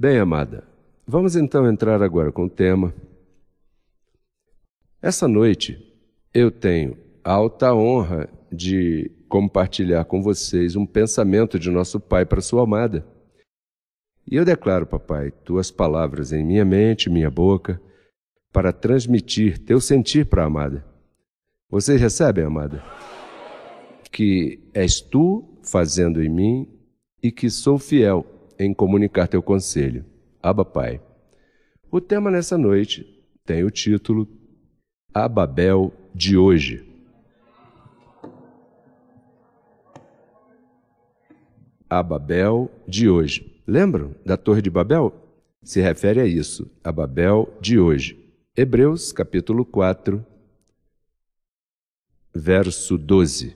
Bem, amada, vamos então entrar agora com o tema. Essa noite eu tenho a alta honra de compartilhar com vocês um pensamento de nosso Pai para sua amada. E eu declaro, papai, tuas palavras em minha mente, minha boca, para transmitir teu sentir para a amada. Vocês recebem, amada? Que és tu fazendo em mim e que sou fiel em comunicar teu conselho. Abba, Pai. O tema nessa noite tem o título A Babel de hoje. A Babel de hoje. Lembram da Torre de Babel? Se refere a isso, a Babel de hoje. Hebreus, capítulo 4, verso 12.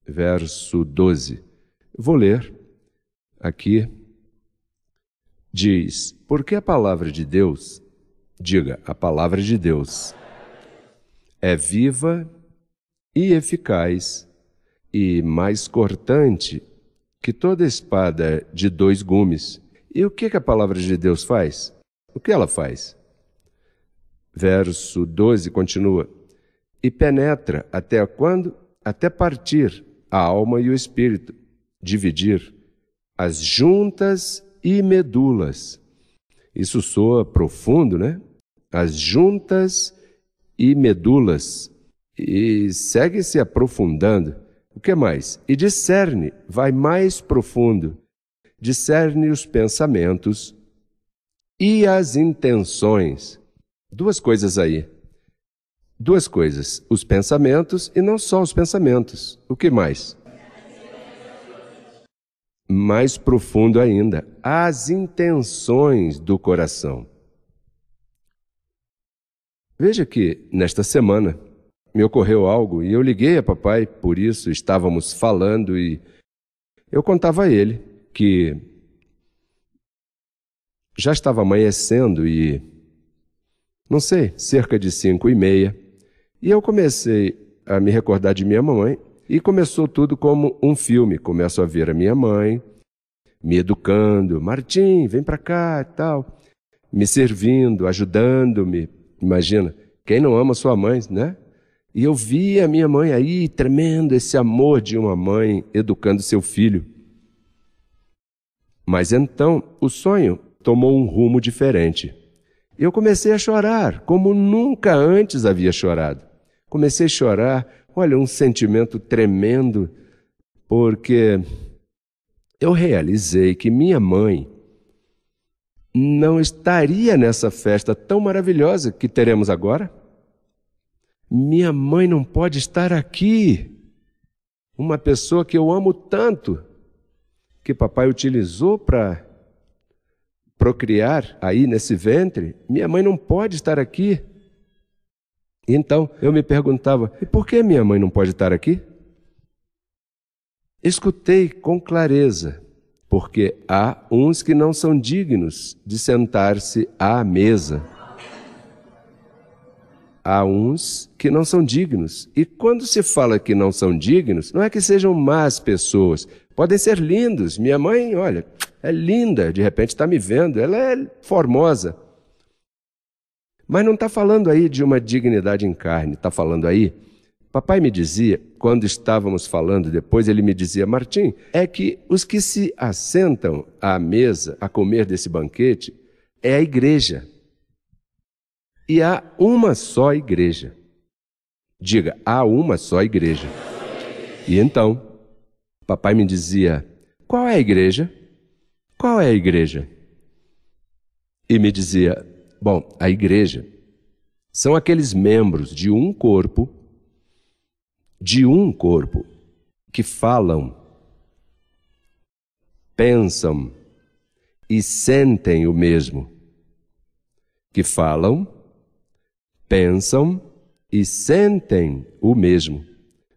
Verso 12. Vou ler aqui. Diz, porque a palavra de Deus, diga, a palavra de Deus é viva e eficaz e mais cortante que toda espada de 2 gumes. E o que a palavra de Deus faz? O que ela faz? Verso 12 continua. E penetra até quando? Até partir a alma e o espírito, dividir as juntas e medulas. Isso soa profundo, né? As juntas e medulas. E segue se aprofundando. O que mais? E discerne, vai mais profundo. Discerne os pensamentos e as intenções. 2 coisas aí. 2 coisas. Os pensamentos e não só os pensamentos. O que mais? Mais profundo ainda, as intenções do coração. Veja que, nesta semana, me ocorreu algo e eu liguei a papai, por isso estávamos falando e eu contava a ele que já estava amanhecendo e, não sei, cerca de 5:30, e eu comecei a me recordar de minha mamãe. E começou tudo como um filme. Começo a ver a minha mãe me educando. Martim, vem para cá e tal. Me servindo, ajudando-me. Imagina, quem não ama sua mãe, né? E eu via a minha mãe aí, tremendo, esse amor de uma mãe educando seu filho. Mas então, o sonho tomou um rumo diferente. Eu comecei a chorar, como nunca antes havia chorado. Comecei a chorar. Olha, um sentimento tremendo, porque eu realizei que minha mãe não estaria nessa festa tão maravilhosa que teremos agora. Minha mãe não pode estar aqui. Uma pessoa que eu amo tanto, que papai utilizou para procriar aí nesse ventre, minha mãe não pode estar aqui. Então, eu me perguntava, e por que minha mãe não pode estar aqui? Escutei com clareza, porque há uns que não são dignos de sentar-se à mesa. Há uns que não são dignos. E quando se fala que não são dignos, não é que sejam más pessoas. Podem ser lindos. Minha mãe, olha, é linda, de repente está me vendo, ela é formosa. Mas não está falando aí de uma dignidade em carne, está falando aí. Papai me dizia, quando estávamos falando depois, ele me dizia, Martim, é que os que se assentam à mesa a comer desse banquete é a igreja. E há uma só igreja. Diga, há uma só igreja. E então, papai me dizia, qual é a igreja? Qual é a igreja? E me dizia, bom, a igreja são aqueles membros de um corpo, que falam, pensam e sentem o mesmo. Que falam, pensam e sentem o mesmo.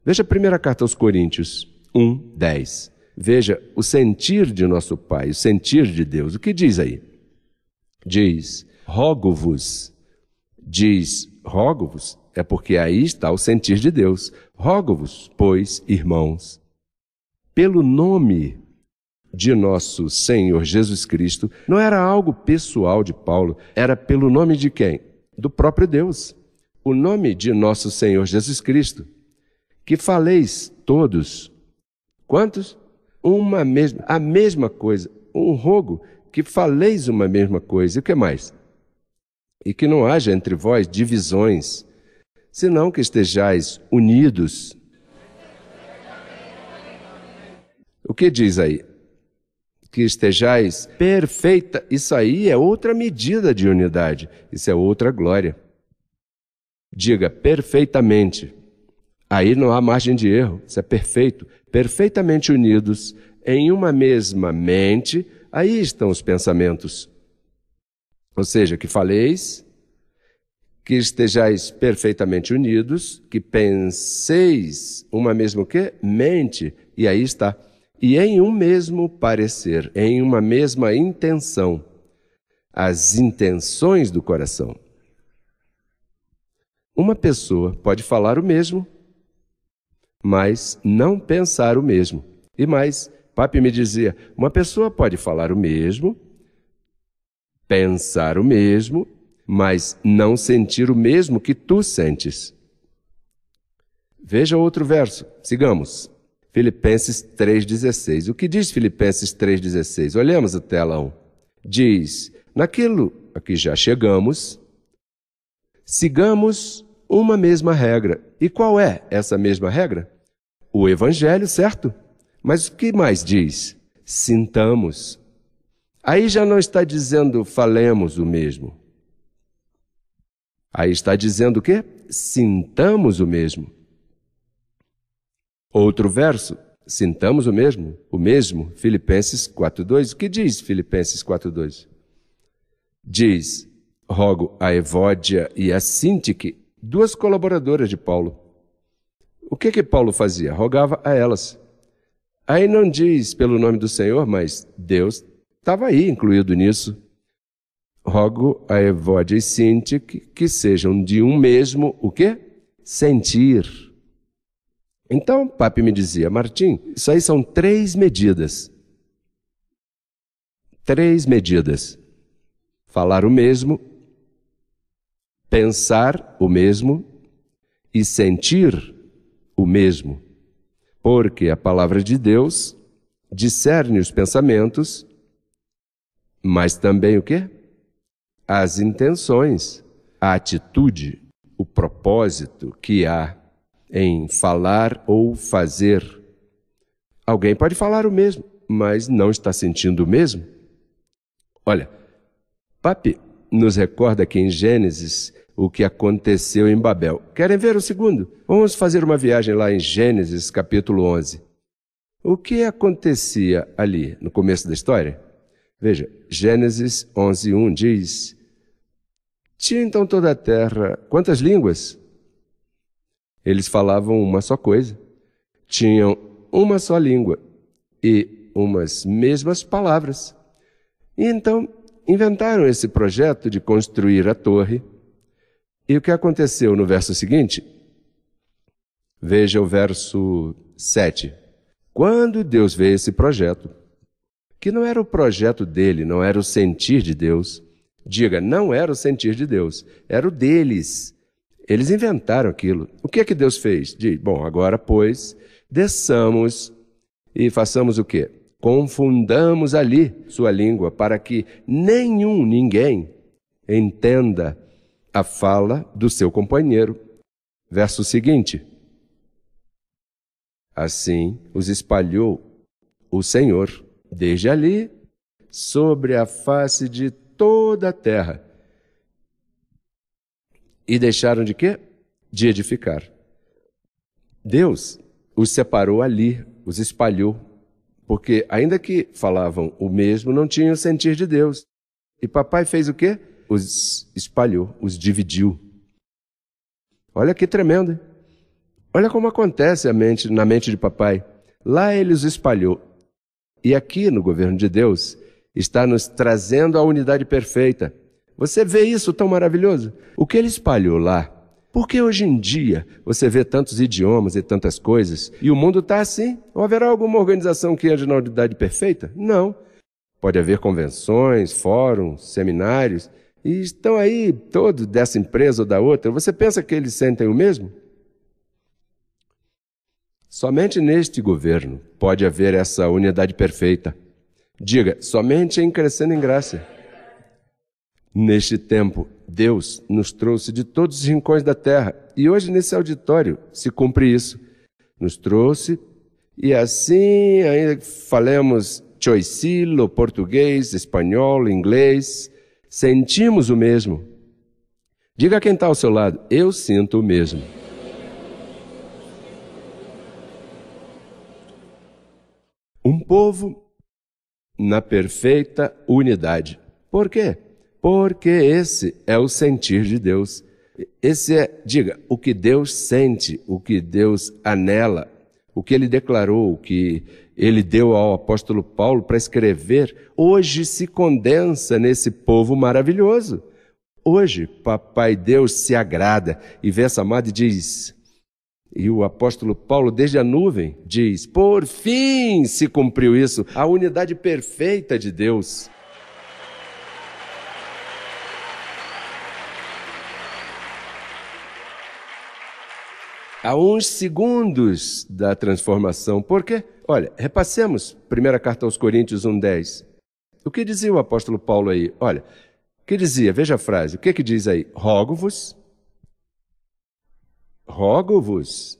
Veja a primeira carta aos Coríntios 1:10. Veja o sentir de nosso Pai, o sentir de Deus. O que diz aí? Diz, rogo-vos. Diz, rogo-vos, é porque aí está o sentir de Deus. Rogo-vos, pois, irmãos, pelo nome de nosso Senhor Jesus Cristo não era algo pessoal de Paulo, era pelo nome de quem? Do próprio Deus. O nome de nosso Senhor Jesus Cristo. Que faleis todos. Quantos? A mesma coisa. Um rogo que faleis uma mesma coisa. E o que mais? E que não haja entre vós divisões, senão que estejais unidos. O que diz aí? Que estejais perfeita. Isso aí é outra medida de unidade. Isso é outra glória. Diga perfeitamente. Aí não há margem de erro. Isso é perfeito. Perfeitamente unidos em uma mesma mente. Aí estão os pensamentos. Ou seja, que faleis, que estejais perfeitamente unidos, que penseis uma mesma o quê? Mente. E aí está. E em um mesmo parecer, em uma mesma intenção. As intenções do coração. Uma pessoa pode falar o mesmo, mas não pensar o mesmo. E mais, Papi me dizia, uma pessoa pode falar o mesmo, pensar o mesmo, mas não sentir o mesmo que tu sentes. Veja outro verso, sigamos. Filipenses 3,16. O que diz Filipenses 3,16? Olhamos a tela 1. Diz, naquilo a que já chegamos, sigamos uma mesma regra. E qual é essa mesma regra? O Evangelho, certo? Mas o que mais diz? Sintamos. Aí já não está dizendo falemos o mesmo. Aí está dizendo o quê? Sintamos o mesmo. Outro verso, sintamos o mesmo, Filipenses 4,2. O que diz Filipenses 4,2? Diz, rogo a Evódia e a Sintique, duas colaboradoras de Paulo. O que Paulo fazia? Rogava a elas. Aí não diz pelo nome do Senhor, mas Deus estava aí incluído nisso. Rogo a Evódia e Sintique que sejam de um mesmo, o quê? Sentir. Então, Papi me dizia, Martim, isso aí são 3 medidas. 3 medidas. Falar o mesmo, pensar o mesmo e sentir o mesmo. Porque a palavra de Deus discerne os pensamentos, mas também o quê? As intenções, a atitude, o propósito que há em falar ou fazer. Alguém pode falar o mesmo, mas não está sentindo o mesmo. Olha, Papi nos recorda aqui em Gênesis o que aconteceu em Babel. Querem ver o segundo? Vamos fazer uma viagem lá em Gênesis, capítulo 11. O que acontecia ali no começo da história? Veja, Gênesis 11:1 diz, tinha então toda a terra quantas línguas? Eles falavam uma só coisa, tinham uma só língua e umas mesmas palavras. E então inventaram esse projeto de construir a torre. E o que aconteceu no verso seguinte? Veja o verso 7. Quando Deus vê esse projeto, que não era o projeto dele, não era o sentir de Deus, diga, não era o sentir de Deus, era o deles. Eles inventaram aquilo. O que é que Deus fez? Diz, bom, agora, pois, desçamos e façamos o quê? Confundamos ali sua língua para que ninguém entenda a fala do seu companheiro. Verso seguinte. Assim os espalhou o Senhor, desde ali, sobre a face de toda a terra. E deixaram de quê? De edificar. Deus os separou ali, os espalhou, porque ainda que falavam o mesmo, não tinham o sentir de Deus. E papai fez o quê? Os espalhou, os dividiu. Olha que tremendo, hein? Olha como acontece na mente de papai. Lá ele os espalhou. E aqui no governo de Deus está nos trazendo a unidade perfeita. Você vê isso tão maravilhoso? O que ele espalhou lá Por que hoje em dia você vê tantos idiomas e tantas coisas e o mundo está assim? Ou haverá alguma organização que ande na unidade perfeita? Não. Pode haver convenções, fóruns, seminários, e estão aí todos dessa empresa ou da outra. Você pensa que eles sentem o mesmo? Somente neste governo pode haver essa unidade perfeita. Diga, somente em crescendo em graça. Neste tempo, Deus nos trouxe de todos os rincões da terra, e hoje nesse auditório se cumpre isso. Nos trouxe, e assim ainda falamos choicilo, português, espanhol, inglês, sentimos o mesmo. Diga a quem está ao seu lado, eu sinto o mesmo. Um povo na perfeita unidade. Por quê? Porque esse é o sentir de Deus. Esse é, diga, o que Deus sente, o que Deus anela, o que Ele declarou, o que Ele deu ao apóstolo Paulo para escrever, hoje se condensa nesse povo maravilhoso. Hoje, Papai Deus se agrada e vê essa amada e diz, e o apóstolo Paulo, desde a nuvem, diz, por fim se cumpriu isso, a unidade perfeita de Deus. Há uns segundos da transformação. Por quê? Olha, repassemos 1ª carta aos Coríntios 1:10. O que dizia o apóstolo Paulo aí? Olha, o que dizia? Veja a frase. O que diz aí? Rogo-vos. Rogo-vos.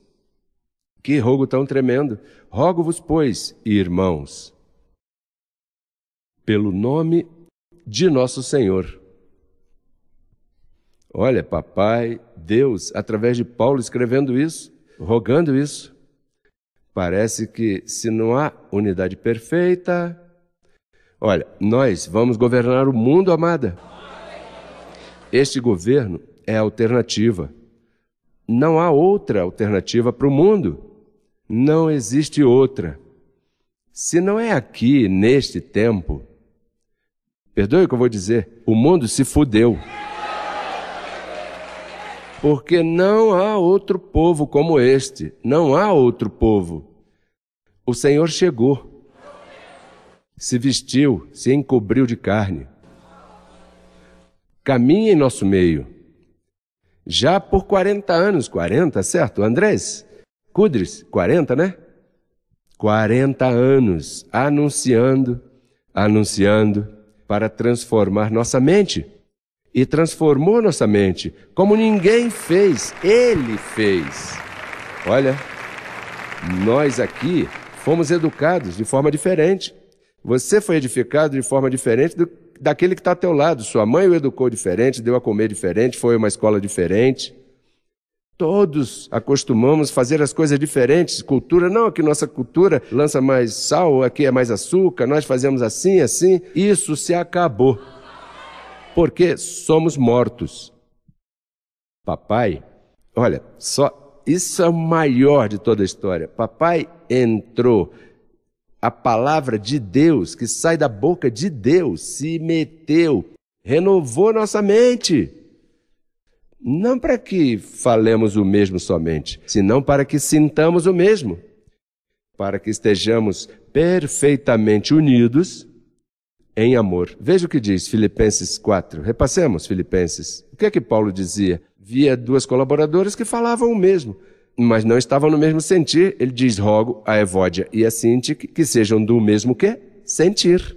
Que rogo tão tremendo. Rogo-vos, pois, irmãos, pelo nome de nosso Senhor. Olha, papai, Deus, através de Paulo escrevendo isso, rogando isso. Parece que se não há unidade perfeita... Olha, nós vamos governar o mundo, amada. Este governo é a alternativa. Não há outra alternativa para o mundo. Não existe outra. Se não é aqui, neste tempo, perdoe o que eu vou dizer, o mundo se fudeu. Porque não há outro povo como este. Não há outro povo. O Senhor chegou, se vestiu, se encobriu de carne. Caminha em nosso meio. Já por 40 anos, 40, certo? Andrés Cudres, 40, né? 40 anos, anunciando para transformar nossa mente. E transformou nossa mente, como ninguém fez, Ele fez. Olha, nós aqui fomos educados de forma diferente. Você foi edificado de forma diferente daquele que está ao teu lado. Sua mãe o educou diferente, deu a comer diferente, foi a uma escola diferente. Todos acostumamos fazer as coisas diferentes. Cultura, não, aqui nossa cultura lança mais sal, aqui é mais açúcar, nós fazemos assim, assim. Isso se acabou. Porque somos mortos. Papai, olha, só isso é o maior de toda a história. Papai entrou, a palavra de Deus, que sai da boca de Deus, se meteu, renovou nossa mente. Não para que falemos o mesmo somente, senão para que sintamos o mesmo. Para que estejamos perfeitamente unidos em amor. Veja o que diz Filipenses 4. Repassemos Filipenses. O que é que Paulo dizia? Via duas colaboradoras que falavam o mesmo, mas não estavam no mesmo sentir. Ele diz, rogo a Evódia e a Sinti que sejam do mesmo que? Sentir.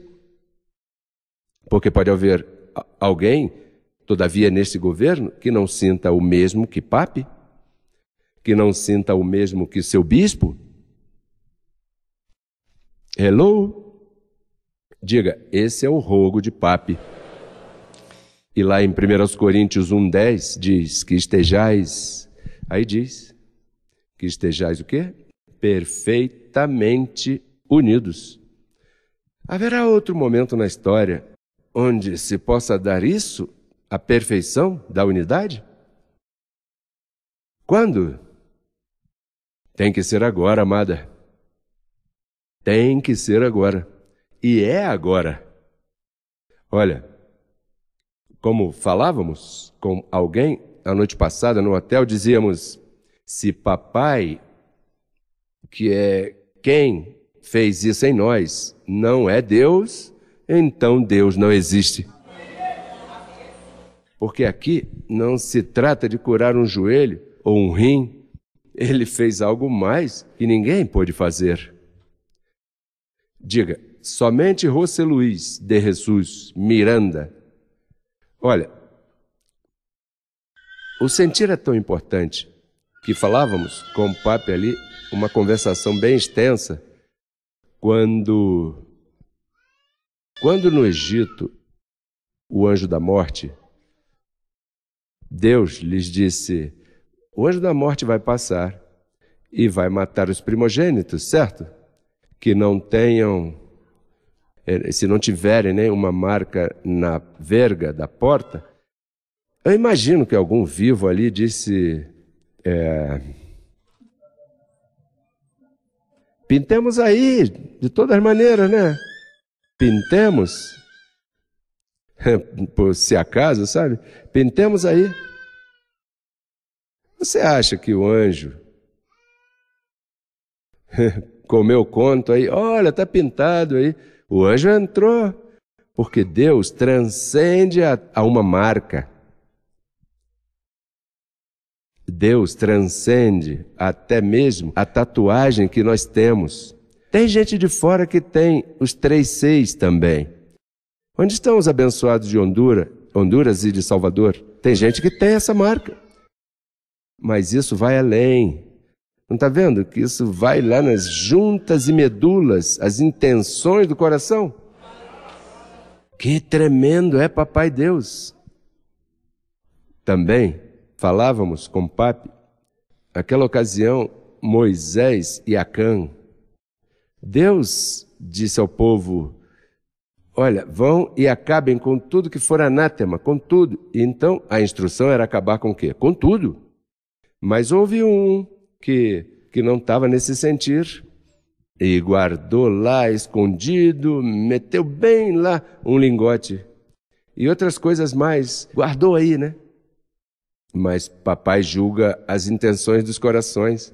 Porque pode haver alguém, todavia, neste governo, que não sinta o mesmo que Pape, que não sinta o mesmo que seu bispo. Hello? Diga, esse é o rogo de Pape. E lá em 1 Coríntios 1:10 diz que estejais, aí diz, que estejais o quê? Perfeitamente unidos. Haverá outro momento na história onde se possa dar isso, a perfeição da unidade? Quando? Tem que ser agora, amada. Tem que ser agora. E é agora. Olha, como falávamos com alguém, a noite passada no hotel, dizíamos, se papai, que é quem fez isso em nós, não é Deus, então Deus não existe. Porque aqui não se trata de curar um joelho ou um rim. Ele fez algo mais que ninguém pôde fazer. Diga, somente José Luiz de Jesus Miranda. Olha, o sentir é tão importante que falávamos com o Papa ali, uma conversação bem extensa, quando no Egito, o anjo da morte, Deus lhes disse, o anjo da morte vai passar e vai matar os primogênitos, certo? Que não tenham, se não tiverem nenhuma marca na verga da porta. Eu imagino que algum vivo ali disse, pintemos aí, de todas maneiras, né? Pintemos, por se acaso, sabe? Pintemos aí. Você acha que o anjo comeu conto aí? Olha, está pintado aí. O anjo entrou, porque Deus transcende a uma marca. Deus transcende até mesmo a tatuagem que nós temos. Tem gente de fora que tem os 3 seis também. Onde estão os abençoados de Honduras e de Salvador? Tem gente que tem essa marca. Mas isso vai além. Não está vendo que isso vai lá nas juntas e medulas, as intenções do coração? Que tremendo é Papai Deus. Também falávamos com o Papa, naquela ocasião, Moisés e Acã. Deus disse ao povo, olha, vão e acabem com tudo que for anátema, com tudo. E então a instrução era acabar com o quê? Com tudo. Mas houve um que não estava nesse sentir e guardou lá escondido, meteu bem lá um lingote e outras coisas mais, guardou aí, né? Mas papai julga as intenções dos corações.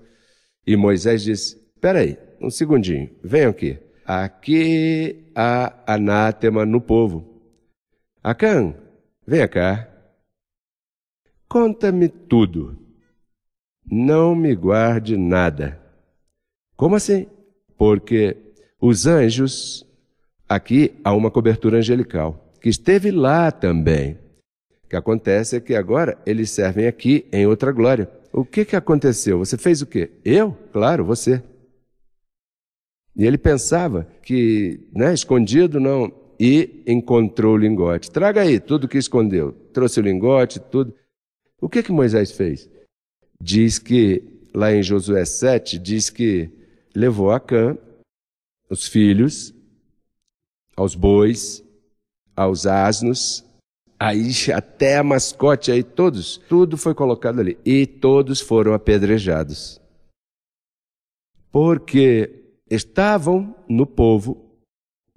E Moisés disse, espera aí, um segundinho, venham aqui. Aqui há anátema no povo. Acã, venha cá. Conta-me tudo. Não me guarde nada. Como assim? Porque os anjos, aqui há uma cobertura angelical, que esteve lá também. O que acontece é que agora eles servem aqui em outra glória. O que aconteceu? Você fez o quê? Eu? Claro, você. E ele pensava que, escondido não, e encontrou o lingote. Traga aí tudo que escondeu. Trouxe o lingote, tudo. O que Moisés fez? Diz que, lá em Josué 7, diz que levou Acã, os filhos, aos bois, aos asnos, aí até a mascote, aí todos, tudo foi colocado ali. E todos foram apedrejados. Porque estavam no povo,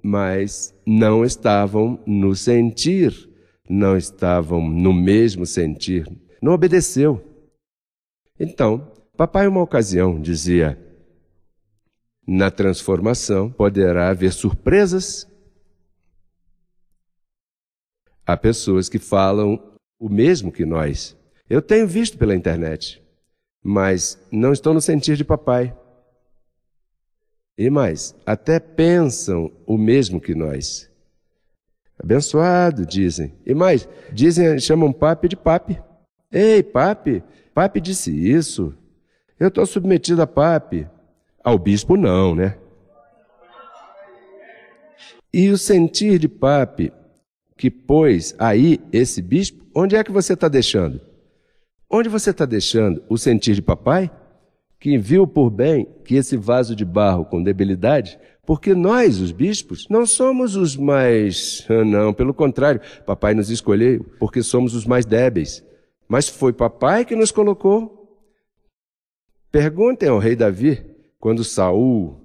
mas não estavam no sentir, não estavam no mesmo sentir, não obedeceu. Então, papai, uma ocasião, dizia, na transformação poderá haver surpresas. Há pessoas que falam o mesmo que nós. Eu tenho visto pela internet, mas não estão no sentir de papai. E mais, até pensam o mesmo que nós. Abençoado, dizem. E mais, dizem, chamam papi de papi. Ei, papi, papi disse isso. Eu estou submetido a papi. Ao bispo não, né? E o sentir de papi que pôs aí esse bispo, onde é que você está deixando? Onde você está deixando o sentir de papai? Que viu por bem que esse vaso de barro com debilidade, porque nós, os bispos, não somos os mais... Não, pelo contrário, papai nos escolheu porque somos os mais débeis. Mas foi papai que nos colocou. Perguntem ao rei Davi, quando Saul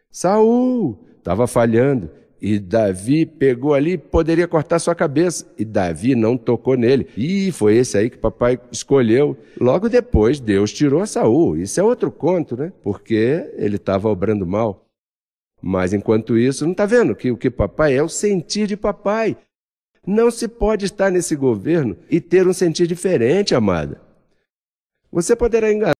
estava falhando, E Davi pegou ali, poderia cortar sua cabeça. E Davi não tocou nele. E foi esse aí que papai escolheu. Logo depois, Deus tirou Saul. Isso é outro conto, né? Porque ele estava obrando mal. Mas enquanto isso, não está vendo que o que papai é o sentir de papai. Não se pode estar nesse governo e ter um sentir diferente, amada. Você poderá enganar